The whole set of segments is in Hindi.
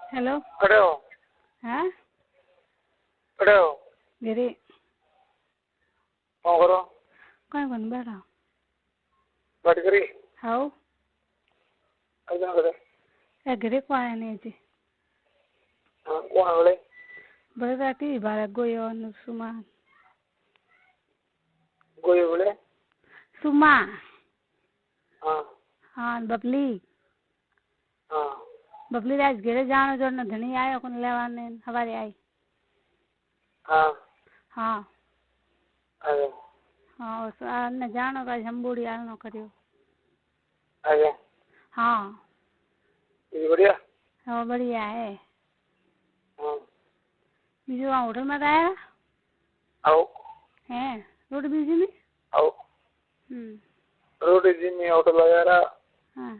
हेलो। खड़े हो? हाँ खड़े हो? गिरी कौन करो? कौन कौन बैठा बैठ करी हाउ अजना करे ए गिरी को आया नहीं जी हाँ कौन बोले बड़े राती बारह गोयो न सुमा गोये बोले सुमा हाँ हाँ बबली हाँ बबली राज गिरे जानो जो न धनी आयो कौन लेवाने हमारे आई हाँ हाँ अरे हाँ उस न जानो का जम्बूड़ी आनो करियो अरे हाँ ये बढ़िया हाँ बढ़िया है हाँ बीजू वहाँ होटल में आया आओ हैं रोड बीजी में आओ रोटी जी में होटल वगैरह हाँ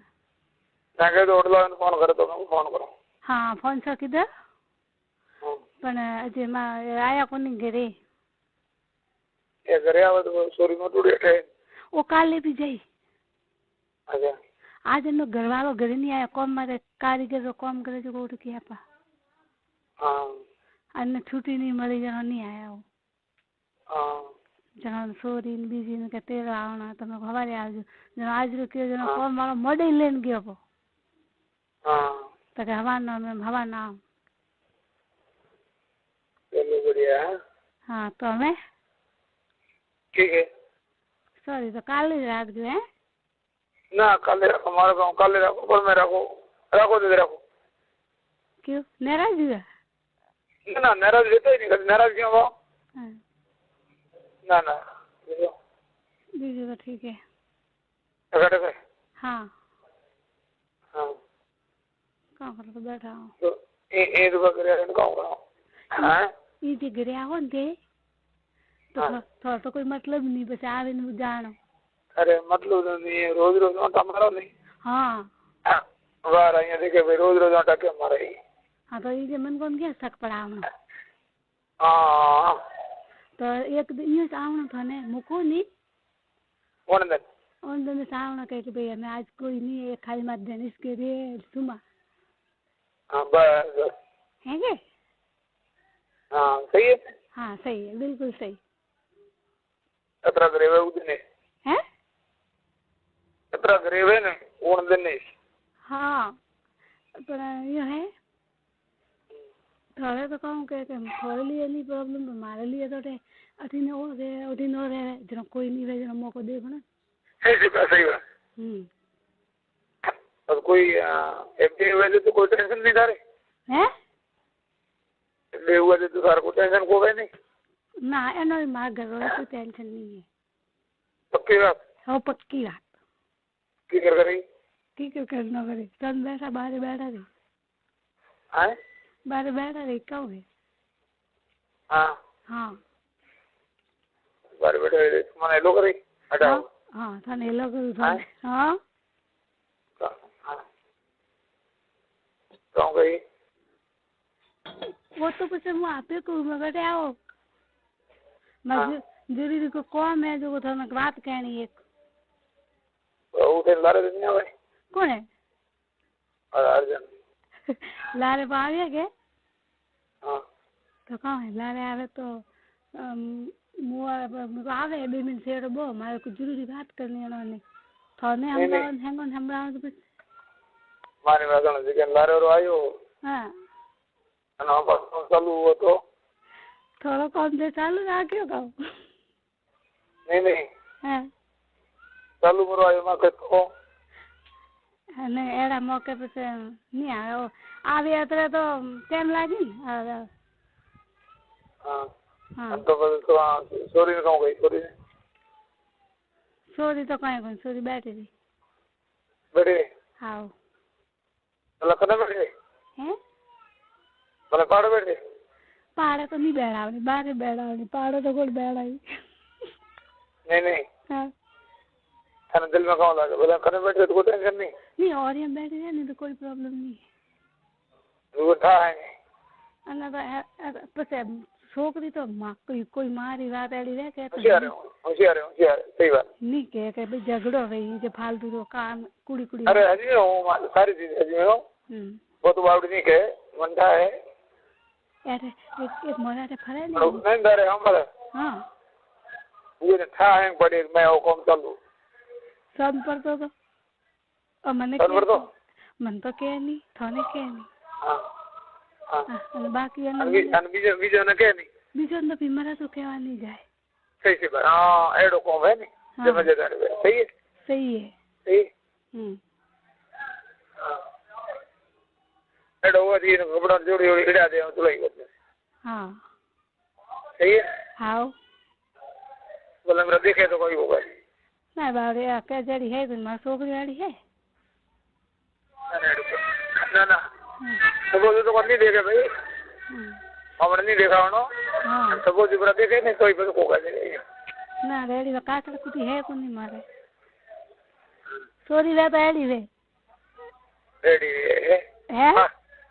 जाके तो होटल वाले फोन करे तो मैं फोन करूँ हाँ फोन सो किधर हाँ पण अजय मां आया कोनी घरे ये घरे आवे तो सोरी में टूटे ट्रेन वो काले भी जाई अच्छा आज एनो घरवालो घरे नहीं आया कोम मारे कारीगर रो काम करे जो उठ के आपा हाँ अने छुट्टी नहीं मળી जनो नहीं आया वो हाँ जनो सोरी ने बीजी ने के तेरा आना तमे हवारे आवजो जनो आज रो के जनो कोम वालो मोडे लेन गयो पो हाँ तो के हवाना में हवाना चलो बढ़िया है हाँ तो हमें ठीक है सॉरी तो काले राख जो है ना काले रखो हमारे गाँव काले रखो पर मैं रखो रखो दे रखो क्यों नाराज हुआ ना नाराज रहता ही नहीं नाराज क्यों हो हाँ ना ना बीजू तो ठीक है टका टका हाँ हाँ कहाँ कर तो बैठा हूँ तो ये दुकान करे गाँव गाँव हाँ ये जे घरे आओ ने तो हाँ। थोड़ा तो कोई मतलब नहीं बस आवे न जानो अरे मतलब तो नहीं है रोज रोज आटा मारो नहीं हाँ वाह यहाँ देखे भाई रोज रोज आटा क्यों मारे हाँ तो ये मन कौन क्या शक पड़ा हूँ हाँ तो एक दिन ये आवना था ने मुको नहीं कौन दिन उन दिन से आवना कह के भैया मैं आज कोई नहीं है खाली मत देने इसके रे सुमा हाँ बस है के हाँ सही है हाँ सही है बिल्कुल सही अतरा गरीब उदने है अतरा गरीब है ना उन दिन हाँ पर ये है थोड़े तो कहूँ के थोड़े लिए नहीं प्रॉब्लम तो हमारे लिए तो अठीन हो रहे उठीन हो रहे जनो कोई नहीं रहे जनो मौको देखो ना सही बात और कोई एक वजह तो कोई टेंशन नहीं था रे हैं ले हुआ तो सारा को टेंशन को गए नहीं ना एनो मार घर वाला कोई टेंशन नहीं है पक्की बात हाँ पक्की बात की कर रही की करना करे तन बैठा बाहर बैठा रही हैं बाहर बैठा रही कब है हाँ हाँ बारे बैठे मैंने लो करी हटाओ हाँ थाने लो करूँ थाने हाँ कौन गई वो तो कुछ मैं आपे को मैं बैठे आओ मैं जरूरी को कौन है जो थाने बात कहनी है उठे लारे दिन नहीं भाई कौन है अर्जन लारे पावे के हाँ तो कहाँ है लारे आवे तो मुझे आवे 2 मिनट से तो बो मारे कुछ जरूरी बात करनी है उन्होंने थाने हम तो कुछ मारे वाला जिकन लारे और आयो हाँ ना बस चालू हुआ तो थोड़ा कम से चालू ना क्यों कहूँ नहीं हाँ चालू करो आयो ना कहते नहीं एड़ा मौके पे से नहीं आया आवे अतरे तो टाइम लागी हाँ हाँ तो बस तो सॉरी ने कहूँ गई सोरी तो कहीं कौन सोरी बैठी थी बैठे हाँ मतलब कने बैठे हैं मतलब पहाड़ बैठे पहाड़ तो नहीं बैठा बाहर बैठा पहाड़ तो कोई बैठा ही नहीं हाँ थाने दिल में कहाँ लगा बोला कने बैठे तो कोई टेंशन नहीं और यहाँ बैठे हैं नहीं तो कोई प्रॉब्लम नहीं है वो था है अन्ना तो पसे छोकरी तो कोई मारी बात एड़ी रहे के होशियार सही बात नहीं के भाई झगड़ो रही जो फालतू तो काम कुड़ी अरे हजी में हूँ सारी चीज हजी में हूँ वो तो बावड़ी नहीं कहे मंडा है अरे एक मोरा फरे नहीं दरे हमरे हाँ ये था है बड़े मैं वो कम चालू सब पर तो और मने सब पर तो मन तो के नहीं थाने के नहीं हाँ हाँ અને બાકી બીજો ને કે નહીં બીજો તો બીમારા તો કહેવા નહીં જાય સહી છે ભાઈ हाँ एडो कौन है नहीं जमेदार सही है सही है सही एडो वो थी कपड़ा जोड़ी जोड़ी इड़ा दे तो लगी करते हाँ सही है हाँ बोले मेरा देखे तो कोई होगा ना बारे क्या जड़ी है तो मार सोकरी वाली है ना ना तो बोले तो नहीं देखे भाई हमने नहीं देखा उन्हों हाँ तो बोले पूरा देखे नहीं कोई पर कोगा देखे ना रेडी वा काटड़ कुटी है को नहीं मारे सोरी वे तो एडी वे रेडी है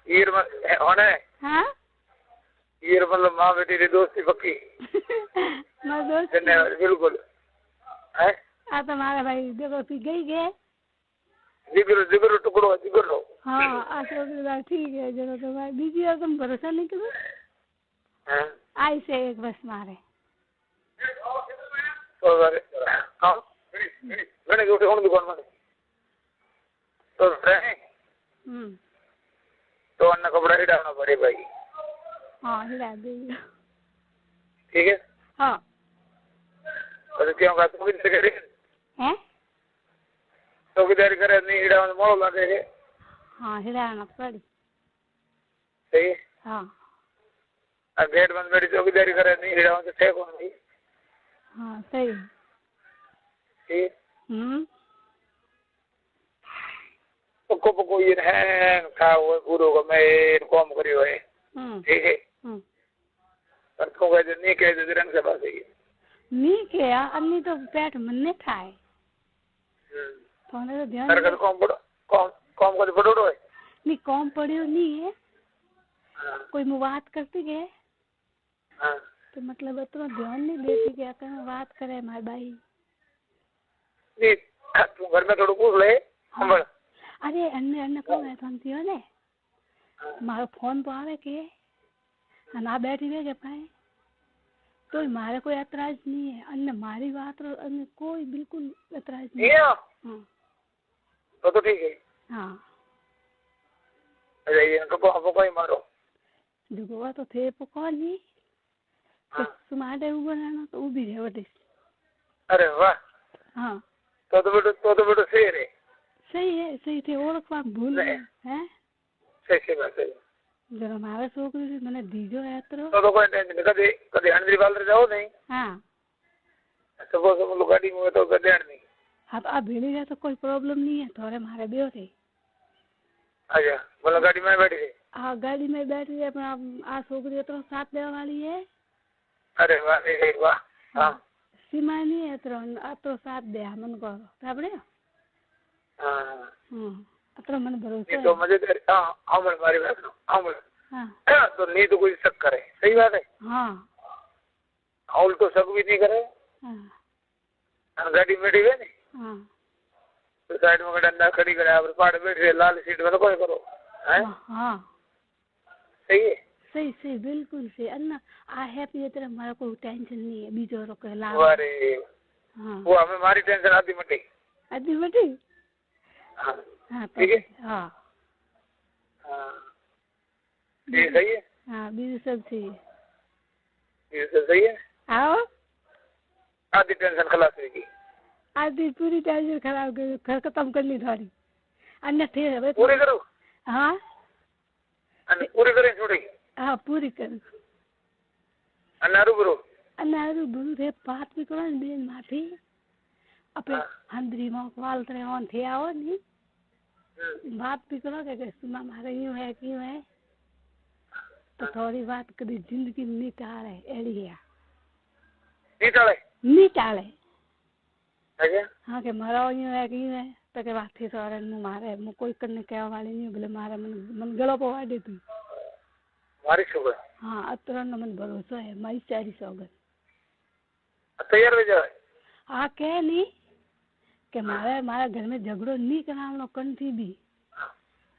ईर होने हाँ ईर मतलब माँ बेटी की दोस्ती पक्की मार दोस्त बिल्कुल है आ तो मारे भाई देखो पी गई गए जिगर जिगर टुकड़ो जिगर लो हाँ आ तो ठीक है जरा तो भाई बीजी और तुम भरोसा नहीं करो आई से एक बस मारे तो अरे हाँ मैंने जो उठे दुकान में तो रहे तो अन्ना कपड़ा ही डालना पड़े भाई हाँ हिला दे ठीक है हाँ और क्यों का तो भी करे हैं चौकीदारी करे नहीं हिड़ा मोड़ लगे हाँ हिलाना पड़ी सही है हाँ और गेट बंद मेरी चौकीदारी करे नहीं हिड़ा तो थे कौन नहीं हाँ सही ठीक पक्को पक्को ये है खाओ पूरो को मैं कॉम करियो है ठीक है पर को कह नहीं कह दे रंग से बात है नहीं किया अन्नी तो पेट मन ने थाए तो ध्यान कर कॉम पड़ो कॉम कर पड़ो है नहीं कॉम पड़ियो नहीं है कोई मैं बात करती के तो मतलब इतना ध्यान नहीं देती कि अगर बात करे मार भाई नहीं तू घर में थोड़ा पूछ ले हम अरे अन्ने अन्ने कौन है तुम थियो ने मारो फोन तो आवे के ना बैठी रहे पाए तो मारे कोई एतराज नहीं है अन्ने मारी बात रो अन्ने कोई बिल्कुल एतराज नहीं है हाँ तो ठीक है हाँ अरे ये इनको को कोई मारो देखो वो तो थे पको नहीं तो सुमारे ऊपर ना तो वो भी है वो अरे वाह हाँ तो बेटो शेर है सही थे और बात भूल गए हैं सही बात है जरा मारे छोकरी से मैंने दीजो है तो कोई टेंशन कदे कदे अंदर बाल जाओ नहीं हाँ सपोज हम लोग गाड़ी में तो कदे नहीं हाँ तो अब भेड़ी जाए तो कोई प्रॉब्लम नहीं है थोड़े मारे बेहो थे अच्छा बोला गाड़ी में बैठी है हाँ गाड़ी में बैठी है अपना आ छोकरी तो साथ देने वाली है अरे वाह वाह हाँ सीमा नहीं है तो साथ दे मन को ताबड़े हाँ अतर मन भरोसा तो मजेदार हाँ अमल मारी बात अमल हाँ तो नहीं तो कोई शक करे सही बात है हाँ औल तो शक भी नहीं करे हाँ गाड़ी में बैठी है नहीं हाँ तो साइड में डंडा खड़ी करे आप पाड़ बैठ रहे लाल सीट में तो कोई करो हैं हाँ सही है सही बिल्कुल सही अन्ना आ हैप्पी तरह हमारा कोई टेंशन नहीं है बीजो रो के लाभ अरे हाँ वो हमें हमारी टेंशन आधी मटी हाँ हाँ ठीक है हाँ हाँ ये सही है हाँ बीजू सब सही है ये सब सही है आओ आधी टेंशन खलास होगी आधी पूरी टेंशन खराब कर घर खत्म कर ली थोड़ी अन्य थे पूरी करो हाँ पूरी करें छोड़ी हाँ पूरी कर अनारू बुरु थे बात भी करो बेन माफी अपने हंदरी में वाल तरह ऑन थे आओ नहीं बात भी करो कि सुमा मारे यूं है क्यों है तो थोड़ी बात कभी जिंदगी नहीं टाले एड़िया नहीं टाले हाँ के मारो यूं है क्यों है तो के बात थी सारे मु मारे मु कोई करने क्या वाली नहीं बोले मारे मन गलो पवा दे तू मारी सुबह हाँ अतर न मन भरोसा है मारी चारी सौगन तैयार हो जाए हाँ कह नहीं कि मारे घर में झगड़ो नहीं करावनो कन थी भी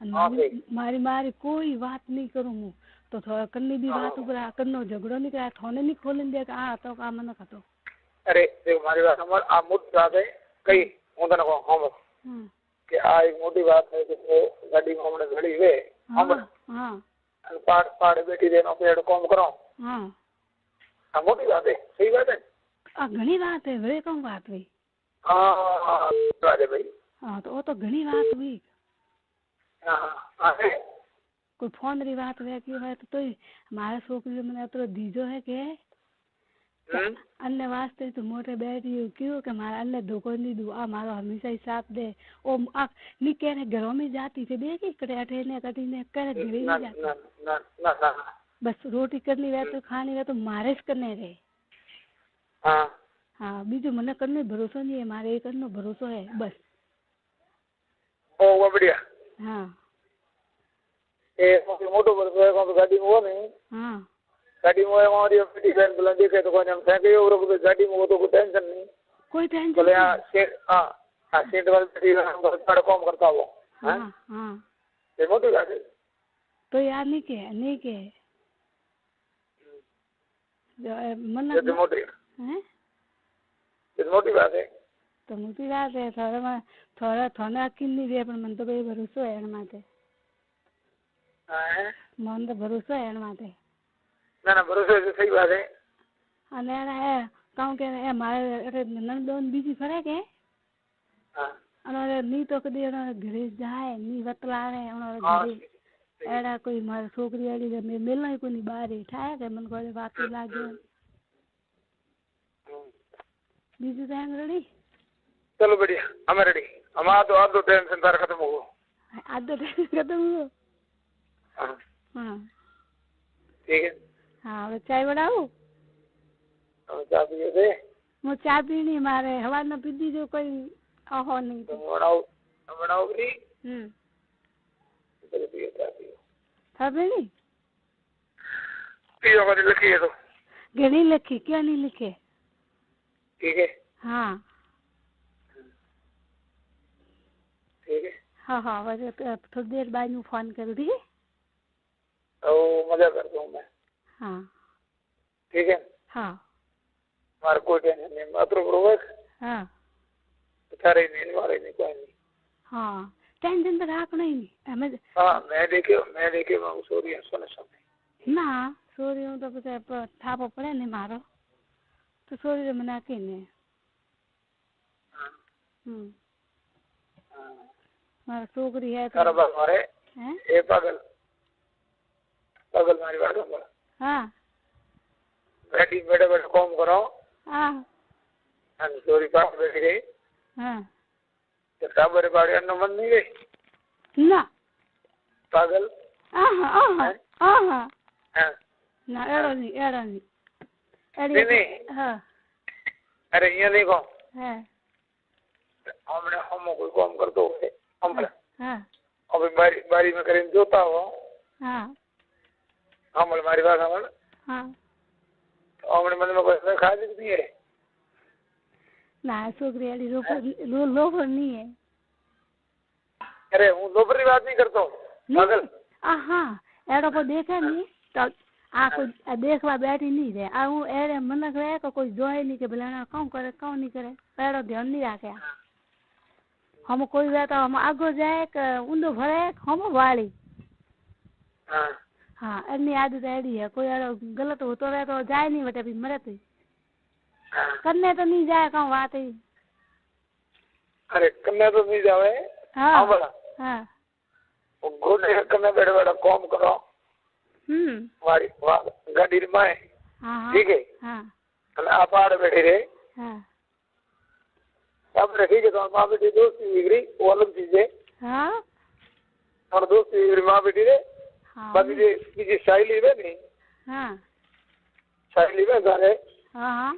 मारी मारी कोई बात नहीं करूँ हूँ तो थोड़ा कन्नी भी बात ऊपर करनो झगड़ो नहीं कराया थोने नहीं खोलन दिया आ तो का मन खातो अरे देखो मारी बात समझ आ मोटी बात है कई हूँ तने को हम कि आ एक मोटी बात है कि गाड़ी में हमने घड़ी वे हम हां पाड़ बैठी देनो पेड़ काम करो हां आ मोटी बात है सही बात है आ घणी बात है वे कौन बात हुई हां बात है भाई हां तो वो तो घणी बात हुई हां कोई फोन री बात वे की है तो हमारे छोकरी मैंने तो दीजो है के अन्य वास्ते तो मोटे बैठी क्यों कि हमारा अन्य धोखो नहीं दू आ मारो हमेशा ही साथ दे ओ आ नी कहने घरों में जाती थे देखी कटे ने कटी ने करे घरे नहीं जाती ना बस रोटी करनी रहे तो खानी रहे तो मारे ज करने रे हां हां बीजो मने करने भरोसा नहीं है मारे एक करनो भरोसा है बस ओ वो बढ़िया हां ए मोटो भरोसा है को गाड़ी में हो नहीं हां गाड़ी में हमारी बेटी बहन बुला देखे तो कोई हम फेंके और गाड़ी में वो तो कोई टेंशन नहीं कोई टेंशन बोले सीट हां सीट वाली बेटी हम बड़ा काम करता हो हां हां ये मोटी बात है तो यार नहीं के जो मन ये मोटी हैं ये मोटी बात है तो मोटी बात है थोड़ा थोड़ा किन्नी रे पण मन तो कोई भरोसा है एन माटे हां मन तो भरोसा है एन माटे ना भरोसा है सही बात है અને એ કાઉ કે એ મારે નંદોન બીજી ફરે કે હા અને ની તો કદી એનો ઘરે જાય ની વતલાણે એનો ઘરે એડા કોઈ મારી છોકરી આડી મે મેલય કોની બારે થાય કે મન કોઈ વાત લાગે બીજું તો રેડી चलो बढ़िया हमें रेडी हमारा तो आधो टेंशन सारा खत्म हो आधो टेंशन खत्म हो हाँ ठीक है हाँ હવે ચાય બનાવું હવે ચા પીએ છે હું ચા પીણી મારે હવારના પીધી જો કોઈ ઓહો નહીં તો બનાવો કરી चलो पिए चा पिए था पीणी पियो कर लिखी है तो घणी लिखी क्यों नहीं लिखे ठीक है हाँ ठीक है हाँ हाँ वैसे थोड़ी देर बाद में फोन करूँ ठीक है तो मजा करता हूँ मैं हाँ ठीक है हाँ हमारा कोई टेंशन नहीं मात्र बरोबर हाँ सारे नहीं मारे नहीं कोई नहीं हाँ टेंशन तो रखना ही नहीं हमें हाँ मैं देखे मैं सोरी सोने समय ना सोरी हूँ तो पता थापो पड़े नहीं मारो तो सोरी मना के नहीं मारा छोकरी है तो बस मारे ए पागल मारी बात बोला हाँ बैठी बैठे काम करो हाँ सोरी पास बैठ गई हाँ तो टाबर बाड़ी अन्न मन नहीं गई ना पागल आहा आहा आहा हाँ ना एड़ो नहीं नहीं हाँ अरे ये देखो है हमने हम कोई काम करते हो हम हाँ अभी बारी में करीन जोता हो हाँ हम हमारी बात हमने हाँ हमने मन में कोई खा नहीं है ना छोकरी वाली लोफर नहीं है अरे हूँ लोफर की बात नहीं करता हूँ पागल हाँ एड़ो को देखे नहीं तो आ कोई देखवा बैठी नहीं रहे आ हूँ एड़े मनक रहे तो कोई जोए नहीं के भला कौन करे कौन नहीं करे एड़ो ध्यान नहीं रखे हम कोई वे तो हम आगो जाए ऊंधो भरे हम वाली हाँ हाँ एनी आदत एड़ी है कोई एड़ो गलत होतो रहे तो जाए नहीं बटे भी मरे तो करने तो नहीं जाए कहूँ बात ही अरे करने तो नहीं जावे हाँ बोला हाँ घोड़े करने बैठे बैठा काम करो हमारी गाड़ी में हाँ ठीक है हाँ आप आ बैठे रहे हाँ अब ठीक है तो माँ बेटी दोस्ती बिगड़ी वो अलग चीज है हाँ और दोस्ती बिगड़ी माँ बेटी रे हाँ बाकी जो शायली है नहीं हाँ शायली में सारे हाँ हाँ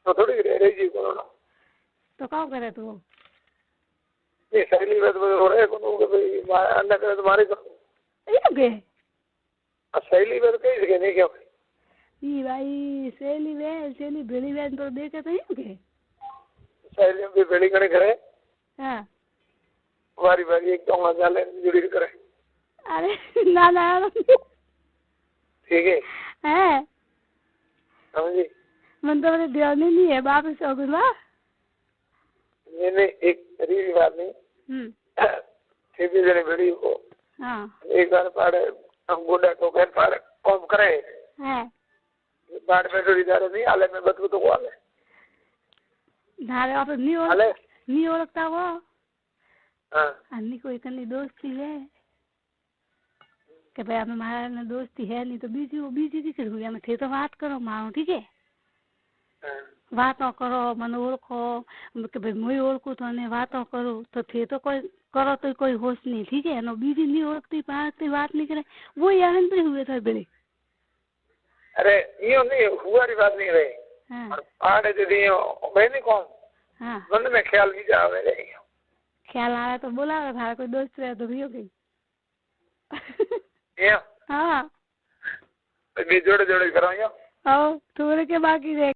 तो थोड़ी रह जी करो ना तो क्या करे तू ये शायली में तो हो रहे को भाई अन्य करे तो मारे करो ये के शैली में तो कहीं जगह नहीं क्या ये भाई सहेली भेड़ी बहन तो देखे तो ये के शैली में भी भेड़ी करे करे हाँ वारी वारी एक डोंगा जाले जुड़ी करे। अरे ना ठीक है हैं समझी मन तो मेरे ध्यान ही नहीं है बाप से अगुला मैंने एक रीवी बात नहीं सीधी जने बड़ी को हाँ एक बार पाड़े हम गोडा को कर पाड़े कॉम करे हैं बाढ़ में जोड़ी दारे नहीं आले में बतू तो को आले धारे आप नहीं ओळखता वो हाँ अन्नी कोई कनी दोस्ती है कि भाई हमें हमारा ना दोस्ती है नहीं तो बीजी की हुई हमें थे तो बात करो मारो ठीक है वातो करो मन ओळखो कि भाई मैं ओळखू तो ने वातो करो तो थे तो कोई करो तो कोई होश नहीं ठीक है नो बीजी नहीं ओळखती पाती बात नहीं करे वो यार पे हुए थे बड़े अरे यो नहीं हुआरी बात नहीं रही हाँ आड़े दे दियो बहनी कौन हाँ मन में ख्याल भी जावे रे ख्याल आया तो बोला था कोई दोस्त रहे तो भी हो गई ये हाँ बे जोड़े जोड़े करो यो आओ थोड़े के बाकी रह